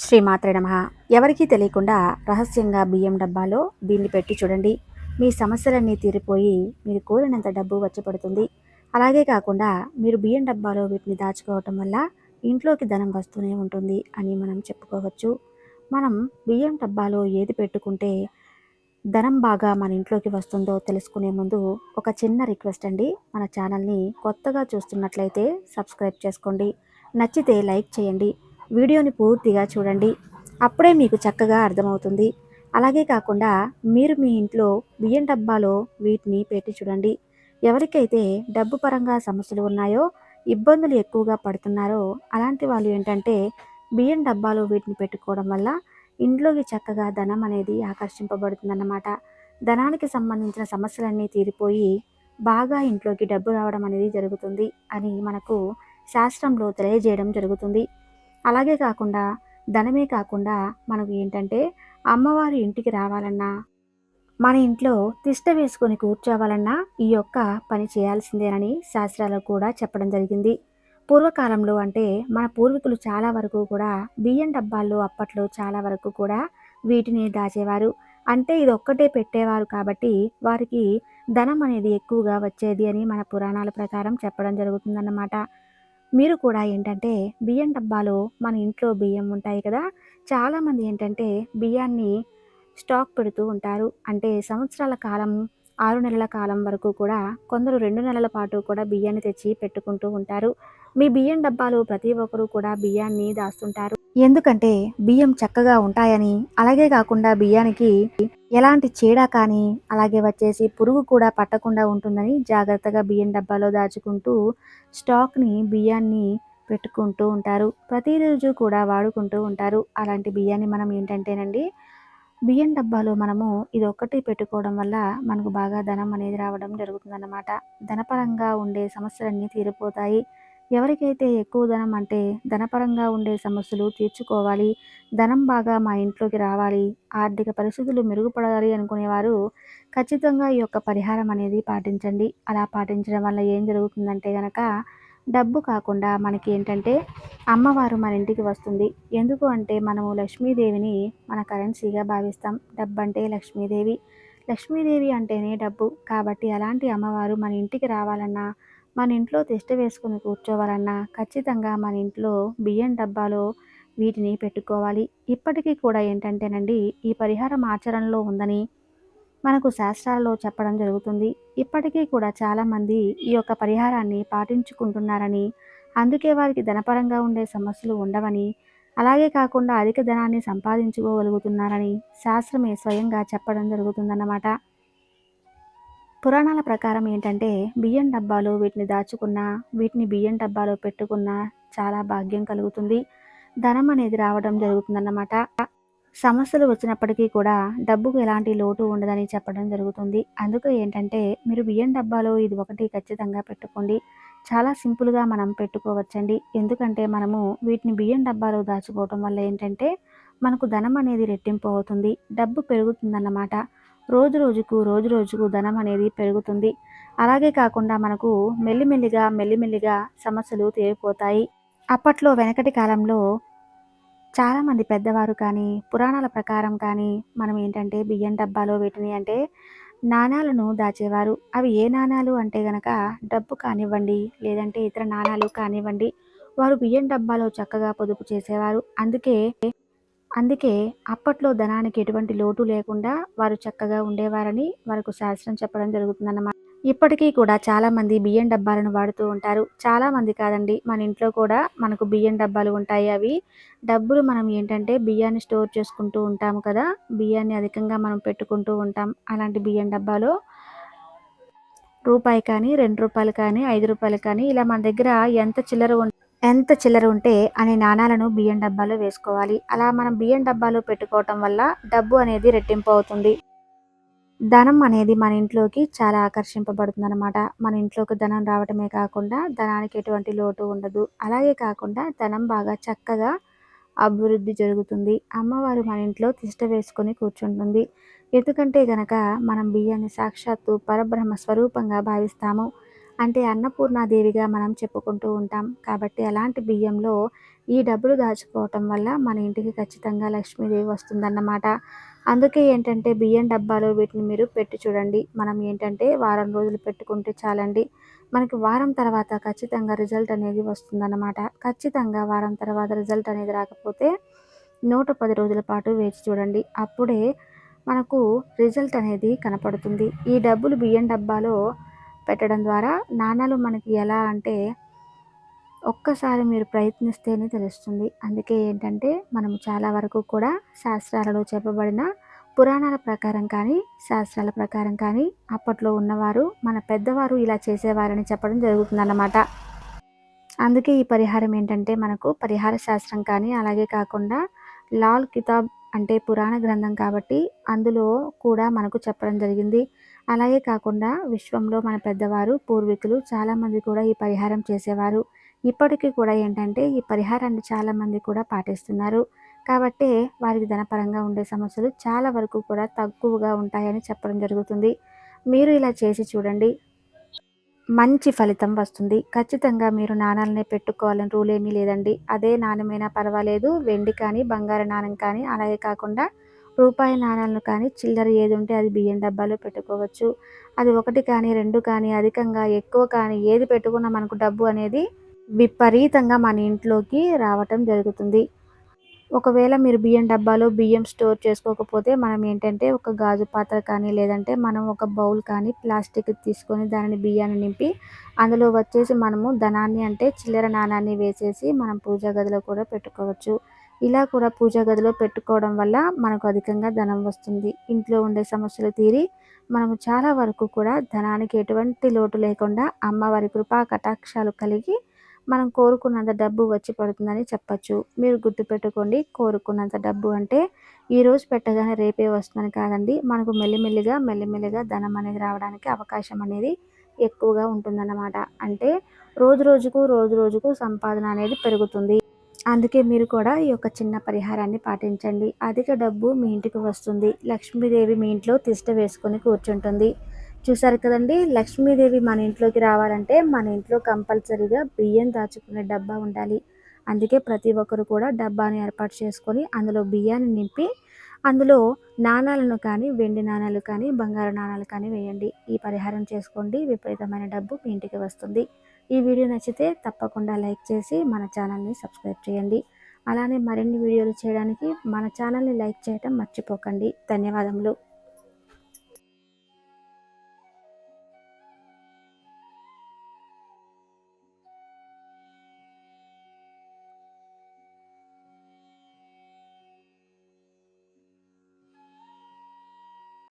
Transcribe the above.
శ్రీమాత్రే నమః. ఎవరికీ తెలియకుండా రహస్యంగా బియ్యం డబ్బాలో దీన్ని పెట్టి చూడండి. మీ సమస్యలన్నీ తీరిపోయి మీరు కోరినంత డబ్బు వచ్చి పడుతుంది. అలాగే కాకుండా మీరు బియ్యం డబ్బాలో వీటిని దాచుకోవటం వల్ల ఇంట్లోకి ధనం వస్తూనే ఉంటుంది అని మనం చెప్పుకోవచ్చు. మనం బియ్యం డబ్బాలో ఏది పెట్టుకుంటే ధనం బాగా మన ఇంట్లోకి వస్తుందో తెలుసుకునే ముందు ఒక చిన్న రిక్వెస్ట్ అండి. మన ఛానల్ని కొత్తగా చూస్తున్నట్లయితే సబ్స్క్రైబ్ చేసుకోండి. నచ్చితే లైక్ చేయండి. వీడియోని పూర్తిగా చూడండి. అప్పుడే మీకు చక్కగా అర్థమవుతుంది. అలాగే కాకుండా మీరు మీ ఇంట్లో బియ్యం డబ్బాలో వీటిని పెట్టి చూడండి. ఎవరికైతే డబ్బు పరంగా సమస్యలు ఉన్నాయో, ఇబ్బందులు ఎక్కువగా పడుతున్నారో అలాంటి వాళ్ళు ఏంటంటే బియ్యం డబ్బాలో వీటిని పెట్టుకోవడం వల్ల ఇంట్లోకి చక్కగా ధనం అనేది ఆకర్షింపబడుతుందన్నమాట. ధనానికి సంబంధించిన సమస్యలన్నీ తీరిపోయి బాగా ఇంట్లోకి డబ్బు రావడం అనేది జరుగుతుంది అని మనకు శాస్త్రంలో తెలియజేయడం జరుగుతుంది. అలాగే కాకుండా ధనమే కాకుండా మనకు ఏంటంటే అమ్మవారి ఇంటికి రావాలన్నా, మన ఇంట్లో తిష్ట వేసుకొని కూర్చోవాలన్నా ఈ యొక్క పని చేయాల్సిందేనని శాస్త్రాలు కూడా చెప్పడం జరిగింది. పూర్వకాలంలో అంటే మన పూర్వీకులు చాలా వరకు కూడా బియ్యం డబ్బాల్లో అప్పట్లో చాలా వరకు కూడా వీటిని దాచేవారు. అంటే ఇది ఒక్కటే పెట్టేవారు కాబట్టి వారికి ధనం అనేది ఎక్కువగా వచ్చేది అని మన పురాణాల ప్రకారం చెప్పడం జరుగుతుందన్నమాట. మీరు కూడా ఏంటంటే బియ్యం డబ్బాలో మన ఇంట్లో బియ్యం ఉంటాయి కదా, చాలామంది ఏంటంటే బియ్యాన్ని స్టాక్ పెడుతూ ఉంటారు. అంటే సంవత్సరాల కాలం, 6 నెలల కాలం వరకు కూడా కొందరు 2 నెలల పాటు కూడా బియ్యాన్ని తెచ్చి పెట్టుకుంటూ ఉంటారు. మీ బియ్యం డబ్బాలో ప్రతి ఒక్కరు కూడా బియ్యాన్ని దాస్తుంటారు. ఎందుకంటే బియ్యం చక్కగా ఉంటాయని, అలాగే కాకుండా బియ్యానికి ఎలాంటి చీడ కానీ, అలాగే వచ్చేసి పురుగు కూడా పట్టకుండా ఉంటుందని జాగ్రత్తగా బియ్యం డబ్బాలో దాచుకుంటూ స్టాక్‌ని బియ్యాన్ని పెట్టుకుంటూ ఉంటారు. ప్రతిరోజు కూడా వాడుకుంటూ ఉంటారు. అలాంటి బియ్యాన్ని మనం ఏంటంటేనండి బియ్యం డబ్బాలో మనము ఇదొక్కటి పెట్టుకోవడం వల్ల మనకు బాగా ధనం అనేది రావడం జరుగుతుందన్నమాట. ధనపరంగా ఉండే సమస్యలన్నీ తీరిపోతాయి. ఎవరికైతే ఎక్కువ ధనం అంటే ధనపరంగా ఉండే సమస్యలు తీర్చుకోవాలి, ధనం బాగా మా ఇంట్లోకి రావాలి, ఆర్థిక పరిస్థితులు మెరుగుపడాలి అనుకునేవారు ఖచ్చితంగా ఈ యొక్క పరిహారం అనేది పాటించండి. అలా పాటించడం వల్ల ఏం జరుగుతుందంటే గనక డబ్బు కాకుండా మనకి ఏంటంటే అమ్మవారు మన ఇంటికి వస్తుంది. ఎందుకు అంటే మనము లక్ష్మీదేవిని మన కరెన్సీగా భావిస్తాం. డబ్బంటే లక్ష్మీదేవి. లక్ష్మీదేవి అంటేనే డబ్బు. కాబట్టి అలాంటి అమ్మవారు మన ఇంటికి రావాలన్నా, మన ఇంట్లో తిష్ట వేసుకొని కూర్చోవాలన్నా ఖచ్చితంగా మన ఇంట్లో బియ్యం డబ్బాలో వీటిని పెట్టుకోవాలి. ఇప్పటికీ కూడా ఏంటంటేనండి ఈ పరిహారం ఆచరణలో ఉందని మనకు శాస్త్రాల్లో చెప్పడం జరుగుతుంది. ఇప్పటికీ కూడా చాలామంది ఈ యొక్క పరిహారాన్ని పాటించుకుంటున్నారని, అందుకే వారికి ధనపరంగా ఉండే సమస్యలు ఉండవని, అలాగే కాకుండా అధిక ధనాన్ని సంపాదించుకోగలుగుతున్నారని శాస్త్రమే స్వయంగా చెప్పడం జరుగుతుందన్నమాట. పురాణాల ప్రకారం ఏంటంటే బియ్యం డబ్బాలో వీటిని దాచుకున్నా, వీటిని బియ్యం డబ్బాలో పెట్టుకున్నా చాలా భాగ్యం కలుగుతుంది. ధనం అనేది రావడం జరుగుతుందన్నమాట. సమస్యలు వచ్చినప్పటికీ కూడా డబ్బుకు ఎలాంటి లోటు ఉండదని చెప్పడం జరుగుతుంది. అందుకే ఏంటంటే మీరు బియ్యం డబ్బాలో ఇది ఒకటి ఖచ్చితంగా పెట్టుకోండి. చాలా సింపుల్‌గా మనం పెట్టుకోవచ్చండి. ఎందుకంటే మనము వీటిని బియ్యం డబ్బాలో దాచుకోవటం వల్ల ఏంటంటే మనకు ధనం అనేది రెట్టింపు అవుతుంది. డబ్బు పెరుగుతుందన్నమాట. రోజు రోజుకు ధనం అనేది పెరుగుతుంది. అలాగే కాకుండా మనకు మెల్లిమెల్లిగా సమస్యలు తీరిపోతాయి. అప్పట్లో వెనకటి కాలంలో చాలామంది పెద్దవారు కానీ, పురాణాల ప్రకారం కానీ మనం ఏంటంటే బియ్యం డబ్బాలో వీటిని అంటే నాణాలను దాచేవారు. అవి ఏ నాణాలు అంటే గనక డబ్బు కానివ్వండి, లేదంటే ఇతర నాణాలు కానివ్వండి, వారు బియ్యం డబ్బాలో చక్కగా పొదుపు చేసేవారు. అందుకే అప్పట్లో ధనానికి ఎటువంటి లోటు లేకుండా వారు చక్కగా ఉండేవారని మనకు శాస్త్రం చెప్పడం జరుగుతుందన్నమాట. ఇప్పటికీ కూడా చాలామంది బియ్యం డబ్బాలను వాడుతూ ఉంటారు. చాలామంది కాదండి, మన ఇంట్లో కూడా మనకు బియ్యం డబ్బాలు ఉంటాయి. అవి డబ్బులు మనం ఏంటంటే బియ్యాన్ని స్టోర్ చేసుకుంటూ ఉంటాము కదా, బియ్యాన్ని అధికంగా మనం పెట్టుకుంటూ ఉంటాం. అలాంటి బియ్యం డబ్బాలో రూపాయి కానీ, రూ. 2 కానీ, రూ. 5 కానీ ఇలా మన దగ్గర ఎంత చిల్లర ఉంటే అనే నాణాలను బియ్యం డబ్బాలో వేసుకోవాలి. అలా మనం బియ్యం డబ్బాలో పెట్టుకోవటం వల్ల డబ్బు అనేది రెట్టింపు అవుతుంది. ధనం అనేది మన ఇంట్లోకి చాలా ఆకర్షింపబడుతుందనమాట. మన ఇంట్లోకి ధనం రావటమే కాకుండా ధనానికి ఎటువంటి లోటు ఉండదు. అలాగే కాకుండా ధనం బాగా చక్కగా అభివృద్ధి జరుగుతుంది. అమ్మవారు మన ఇంట్లో తిష్ట వేసుకొని కూర్చుంటుంది. ఎందుకంటే గనక మనం బియ్యాన్ని సాక్షాత్తు పరబ్రహ్మ స్వరూపంగా భావిస్తాము. అంటే అన్నపూర్ణాదేవిగా మనం చెప్పుకుంటూ ఉంటాం. కాబట్టి అలాంటి బియ్యంలో ఈ డబ్బులు దాచుకోవటం వల్ల మన ఇంటికి ఖచ్చితంగా లక్ష్మీదేవి వస్తుందన్నమాట. అందుకే ఏంటంటే బియ్యం డబ్బాలో వీటిని మీరు పెట్టి చూడండి. మనం ఏంటంటే వారం రోజులు పెట్టుకుంటే చాలండి. మనకి వారం తర్వాత ఖచ్చితంగా రిజల్ట్ అనేది వస్తుందన్నమాట. ఖచ్చితంగా వారం తర్వాత రిజల్ట్ అనేది రాకపోతే 110 రోజుల పాటు వేచి చూడండి. అప్పుడే మనకు రిజల్ట్ అనేది కనపడుతుంది. ఈ డబ్బులు బియ్యం డబ్బాలో పెట్టడం ద్వారా నాణాలు మనకి ఎలా అంటే ఒక్కసారి మీరు ప్రయత్నిస్తేనే తెలుస్తుంది. అందుకే ఏంటంటే మనం చాలా వరకు కూడా శాస్త్రాలలో చెప్పబడిన పురాణాల ప్రకారం కానీ, శాస్త్రాల ప్రకారం కానీ అప్పట్లో ఉన్నవారు మన పెద్దవారు ఇలా చేసేవారని చెప్పడం జరుగుతుందన్నమాట. అందుకే ఈ పరిహారం ఏంటంటే మనకు పరిహార శాస్త్రం కానీ, అలాగే కాకుండా లాల్ కితాబ్ అంటే పురాణ గ్రంథం కాబట్టి అందులో కూడా మనకు చెప్పడం జరిగింది. అలాగే కాకుండా విశ్వంలో మన పెద్దవారు, పూర్వీకులు చాలామంది కూడా ఈ పరిహారం చేసేవారు. ఇప్పటికీ కూడా ఏంటంటే ఈ పరిహారాన్ని చాలామంది కూడా పాటిస్తున్నారు. కాబట్టే వారికి ధనపరంగా ఉండే సమస్యలు చాలా వరకు కూడా తక్కువగా ఉంటాయని చెప్పడం జరుగుతుంది. మీరు ఇలా చేసి చూడండి. మంచి ఫలితం వస్తుంది. ఖచ్చితంగా మీరు నాణాలనే పెట్టుకోవాలని రూల్ ఏమీ లేదండి. అదే నాణెమైనా పర్వాలేదు. వెండి కానీ, బంగారు నాణెం కానీ, అలాగే కాకుండా రూపాయి నాణాలను కానీ, చిల్లర ఏది ఉంటే అది బియ్యం డబ్బాలో పెట్టుకోవచ్చు. అది 1 కానీ, 2 కానీ, అధికంగా ఎక్కువ కానీ ఏది పెట్టుకున్నా మనకు డబ్బు అనేది విపరీతంగా మన ఇంట్లోకి రావటం జరుగుతుంది. ఒకవేళ మీరు బియ్యం డబ్బాలో బియ్యం స్టోర్ చేసుకోకపోతే మనం ఏంటంటే ఒక గాజు పాత్ర కానీ లేదంటే మనం ఒక బౌల్ కానీ ప్లాస్టిక్ తీసుకొని దానిని బియ్యాన్ని నింపి అందులో వచ్చేసి మనము ధనాన్ని అంటే చిల్లర నాణాన్ని వేసేసి మనం పూజా గదిలో కూడా పెట్టుకోవచ్చు. ఇలా కూడా పూజా గదిలో పెట్టుకోవడం వల్ల మనకు అధికంగా ధనం వస్తుంది. ఇంట్లో ఉండే సమస్యలు తీరి మనము చాలా వరకు కూడా ధనానికి ఎటువంటి లోటు లేకుండా అమ్మవారి కృపా కటాక్షాలు కలిగి మనం కోరుకున్నంత డబ్బు వచ్చి పడుతుందని చెప్పచ్చు. మీరు గుర్తుపెట్టుకోండి, కోరుకున్నంత డబ్బు అంటే ఈరోజు పెట్టగానే రేపే వస్తుందని కాదండి. మనకు మెల్లిమెల్లిగా, మెల్లిమెల్లిగా ధనం అనేది రావడానికి అవకాశం అనేది ఎక్కువగా ఉంటుందన్నమాట. అంటే రోజు రోజుకు, రోజు రోజుకు సంపాదన అనేది పెరుగుతుంది. అందుకే మీరు కూడా ఈ యొక్క చిన్న పరిహారాన్ని పాటించండి. అధిక డబ్బు మీ ఇంటికి వస్తుంది. లక్ష్మీదేవి మీ ఇంట్లో తిష్ట వేసుకొని కూర్చుంటుంది. చూసారు కదండి, లక్ష్మీదేవి మన ఇంట్లోకి రావాలంటే మన ఇంట్లో కంపల్సరీగా బియ్యం దాచుకునే డబ్బా ఉండాలి. అందుకే ప్రతి ఒక్కరు కూడా డబ్బాని ఏర్పాటు చేసుకొని అందులో బియ్యాన్ని నింపి అందులో నాణాలను కానీ, వెండి నాణాలు కానీ, బంగారు నాణాలు కానీ వేయండి. ఈ పరిహారం చేసుకోండి. విపరీతమైన డబ్బు మీ ఇంటికి వస్తుంది. ఈ వీడియో నచ్చితే తప్పకుండా లైక్ చేసి మన ఛానల్ని సబ్స్క్రైబ్ చేయండి. అలానే మరిన్ని వీడియోలు చేయడానికి మన ఛానల్ని లైక్ చేయటం మర్చిపోకండి. ధన్యవాదములు.